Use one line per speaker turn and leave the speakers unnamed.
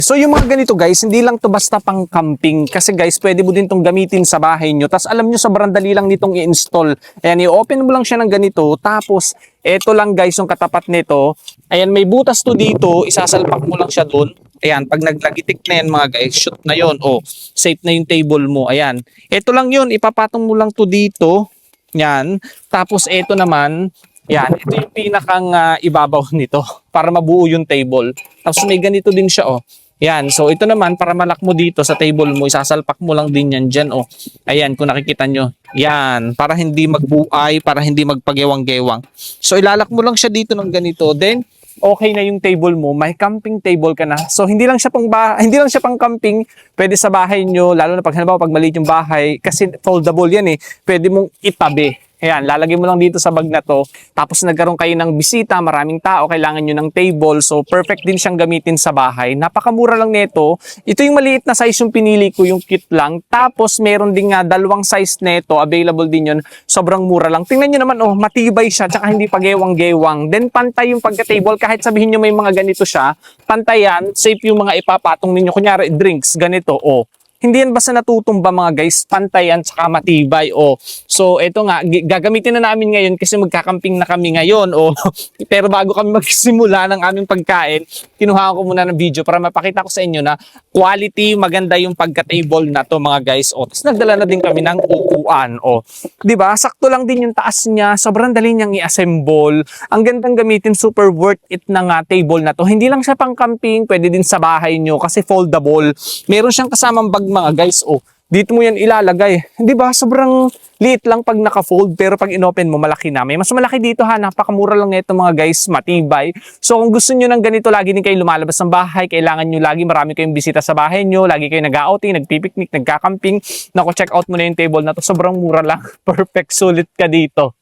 So yung mga ganito guys, hindi lang to basta pang camping. Kasi guys, pwede mo din tong gamitin sa bahay nyo. Tapos alam nyo, sobrang dali lang nitong i-install. Ayan, i-open mo lang siya ng ganito. Tapos, eto lang guys, yung katapat nito. Ayan, may butas to dito. Isasalpak mo lang siya dun. Ayan, pag naglagitik na yan mga guys, shoot na yon. Oh, safe na yung table mo. Ayan. Eto lang yun, ipapatong mo lang to dito. Yan. Tapos eto naman, yan, ito yung pinakang ibabaw nito para mabuo yung table. Tapos may ganito din siya, oh. Yan, so ito naman para malak mo dito sa table mo, isasalpak mo lang din yan dyan, oh. Ayan, kung nakikita nyo. Yan, para hindi magbuay, para hindi magpagewang-gewang. So ilalak mo lang siya dito ng ganito, then okay na yung table mo, may camping table ka na. So hindi lang siya pang camping, pwede sa bahay nyo, lalo na pag halimbawa pag maliit yung bahay, kasi foldable yan eh, pwede mong itabi. Ayan, lalagay mo lang dito sa bag na to. Tapos nagkaroon kayo ng bisita, maraming tao, kailangan nyo ng table. So perfect din siyang gamitin sa bahay. Napakamura lang nito. Ito yung maliit na size yung pinili ko, yung cute lang. Tapos meron din nga dalawang size nito, available din yun. Sobrang mura lang. Tingnan nyo naman, oh, matibay siya, tsaka hindi pagewang-gewang. Then pantay yung pagka-table, kahit sabihin nyo may mga ganito siya, pantay yan, safe yung mga ipapatong ninyo. Kunyari, drinks, ganito, oh. Hindi yan basta natutumba mga guys, pantay yan tsaka matibay. Oh. So ito nga, gagamitin na namin ngayon kasi magkakamping na kami ngayon. Oh. Pero bago kami magsimula ng aming pagkain, kinuha ko muna ng video para mapakita ko sa inyo na quality, maganda yung pagka-table na to mga guys. Oh. Tapos nagdala na din kami ng upuan. Oh. Diba? Sakto lang din yung taas niya, sobrang dali niyang i-assemble. Ang gandang gamitin, super worth it na nga table na to. Hindi lang siya pang camping, pwede din sa bahay nyo kasi foldable. Meron siyang kasamang bag mga guys, oh, dito mo yan ilalagay. Di ba? Sobrang liit lang pag naka-fold, pero pag inopen mo, malaki na. May mas malaki dito ha, napakamura lang nito mga guys, matibay. So kung gusto nyo ng ganito, lagi din kayo lumalabas ng bahay, kailangan nyo lagi, marami kayong bisita sa bahay nyo, lagi kayo nag-outing, nagpipiknik, nagkakamping, naku, check out mo na yung table na to, sobrang mura lang, perfect, sulit ka dito.